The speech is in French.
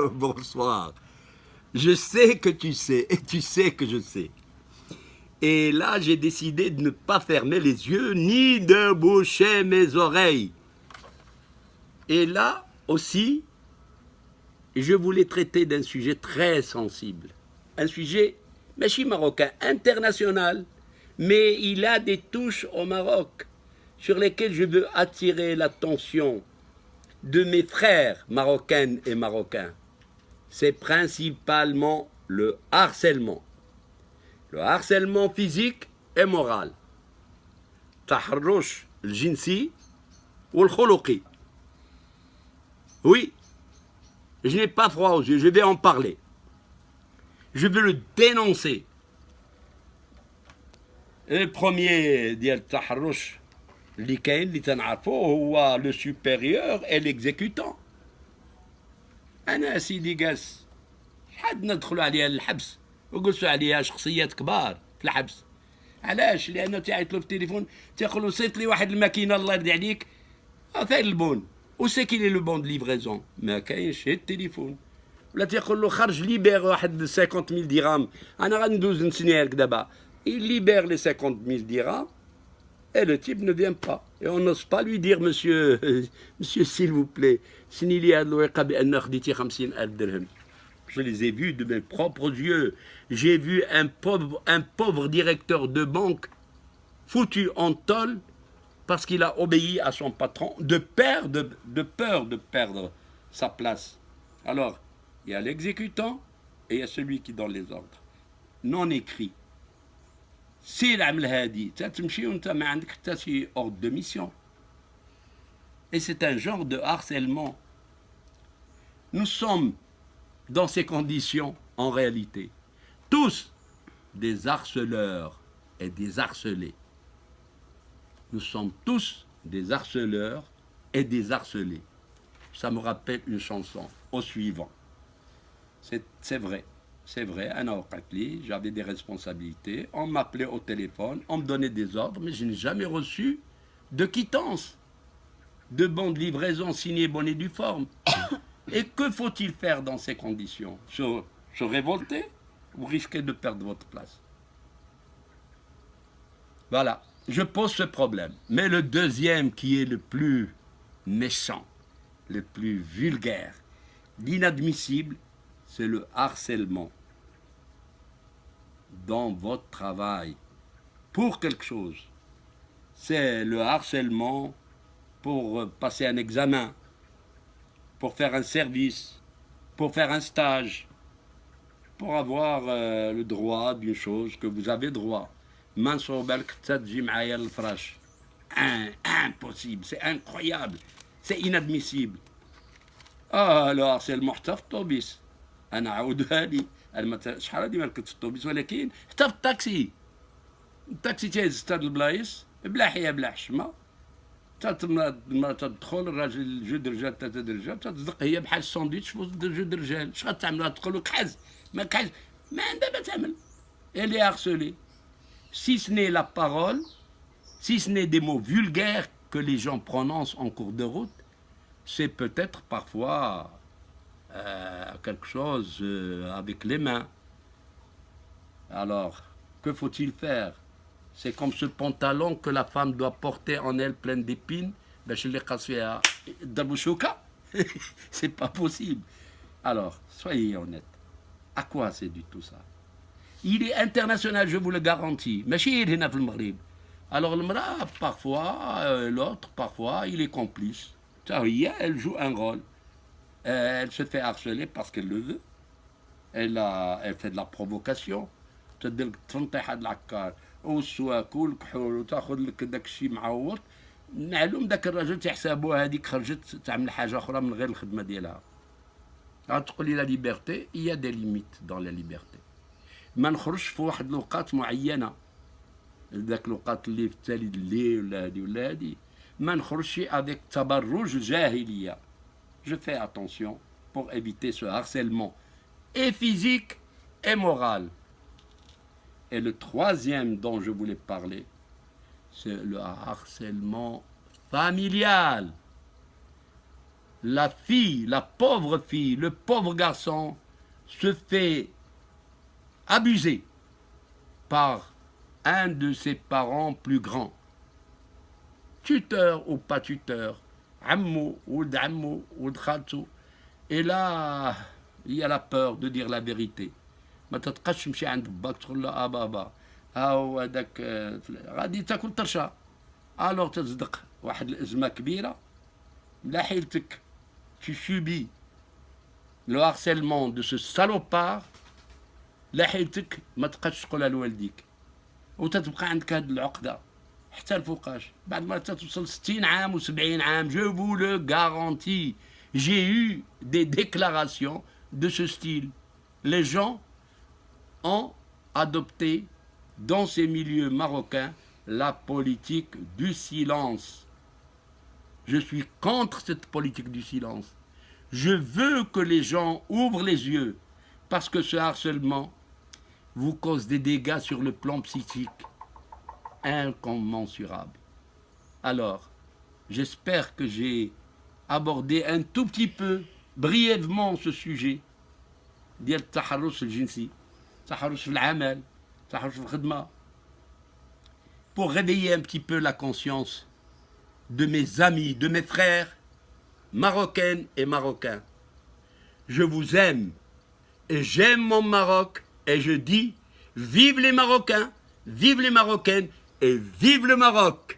Bonsoir. Je sais que tu sais, et tu sais que je sais. Et là, j'ai décidé de ne pas fermer les yeux, ni de boucher mes oreilles. Et là aussi, je voulais traiter d'un sujet très sensible. Un sujet, machi marocain, international. Mais il a des touches au Maroc sur lesquelles je veux attirer l'attention de mes frères marocaines et marocains. C'est principalement le harcèlement. Le harcèlement physique et moral. التحرش الجنسي والخلقي. Oui, je n'ai pas froid aux yeux, je vais en parler. Je veux le dénoncer. Le premier ديال التحرش اللي كاين اللي تنعرفوه هو le supérieur et l'exécutant. انا سيدي قاس شحال ندخلوا عليها الحبس وقلتوا عليها شخصيات كبار في الحبس. علاش؟ لانه تيعيط له في التليفون تيقول له صيفط لي واحد الماكينه الله يرضي عليك فين البون وسي كي لو بون دو ليفريزون ما كاينش التليفون ولا تيقول له خرج ليبير واحد 50000 درهم انا غندوز نسنيها لك دابا il libère les 50000 dirhams et le type ne vient pas et on n'ose pas lui dire monsieur monsieur s'il vous plaît سني لي هاد الوثيقه بان خديتي 50000 درهم. Je les ai vus de mes propres yeux. J'ai vu un pauvre directeur de banque foutu en tôle parce qu'il a obéi à son patron de peur de perdre sa place. Alors, il y a l'exécutant et il y a celui qui donne les ordres. Non écrit. سير عمل هادي تمشي وانت ما عندك حتى شي ordre de mission. Et c'est un genre de harcèlement. Nous sommes dans ces conditions, en réalité, tous des harceleurs et des harcelés. Nous sommes tous des harceleurs et des harcelés. Ça me rappelle une chanson au suivant. C'est vrai, Anna Okatli, j'avais des responsabilités, on m'appelait au téléphone, on me donnait des ordres, mais je n'ai jamais reçu de quittance, de bon de livraison signé bonne et due forme. Et que faut-il faire dans ces conditions? Se révolter ou risquer de perdre votre place? Voilà, je pose ce problème. Mais le deuxième qui est le plus méchant, le plus vulgaire, l'inadmissible, c'est le harcèlement dans votre travail pour quelque chose. C'est le harcèlement pour passer un examen, pour faire un service, pour faire un stage, pour avoir le droit d'une chose que vous avez droit. Impossible, c'est incroyable, c'est inadmissible. Ah, le harcèlement حتى في الطوبيس. أنا عاودها لي شحال هادي ما ركبت في الطوبيس ولكن حتى في الطاكسي. الطاكسي تيهز حتى البلايص بلا حياه بلا حشمه. المرأة تدخل الراجل جوج رجال ثلاثة رجال تتصدق هي بحال الساندويتش في وسط جوج رجال. اش غتعمل؟ تدخل وكحز ما كحز ما عندها ما تعمل. Elle est harcelée. Si ce n'est la parole, si ce n'est des mots vulgaires que les gens prononcent en cours de route, c'est peut-être parfois quelque chose avec les mains. Alors, que faut-il faire? C'est comme ce pantalon que la femme doit porter en elle plein d'épines. C'est pas possible. Alors, soyez honnête. À quoi c'est du tout ça? Il est international, je vous le garantis. Alors, le parfois, l'autre, parfois, il est complice. Elle joue un rôle. Elle se fait harceler parce qu'elle le veut. Elle fait de la provocation. تدير تنطيح هاد العكار والسواك والكحول وتاخذ لك داك الشيء معوض معلوم داك الراجل تيحسبوها هذيك خرجت تعمل حاجه اخرى من غير الخدمه ديالها. غتقولي لا ليبرتي il y a des limites dans la liberté. ما نخرجش في واحد الوقات معينه داك الوقات اللي في التالي الليل ولا هادي ولا هادي ما نخرجش avec تبرج الجاهليه. Je fais attention pour éviter ce harcèlement et physique et moral. Et le troisième dont je voulais parler, c'est le harcèlement familial. la fille, la pauvre fille, le pauvre garçon se fait abuser par un de ses parents plus grands, tuteur ou pas tuteur, ammou ou d'ammou ou d'khaltou. Et là, il y a la peur de dire la vérité. ما تتقش تمشي عند باك تقول له بابا هاو هذاك غادي تاكل طرشه. الوغ تصدق واحد الازمه كبيره لا حيلتك tu subis le harcèlement de ce salopard. لا حيلتك ما تبقاش تقولها لوالديك وتتبقى عندك هذه العقده حتى الفوقاش بعد ما توصل 60 عام و70 عام. Je vous le garantis. J'ai eu des déclarations de ce style. Les gens ont adopté dans ces milieux marocains la politique du silence. Je suis contre cette politique du silence. Je veux que les gens ouvrent les yeux parce que ce harcèlement vous cause des dégâts sur le plan psychique incommensurables. Alors, j'espère que j'ai abordé un tout petit peu brièvement ce sujet ديال التحرش الجنسي، التحرش في العمل، التحرش في الخدمة، pour réveiller un petit peu la conscience de mes amis, de mes frères marocaines et marocains. Je vous aime et j'aime mon Maroc et je dis vive les Marocains, vive les Marocaines et vive le Maroc.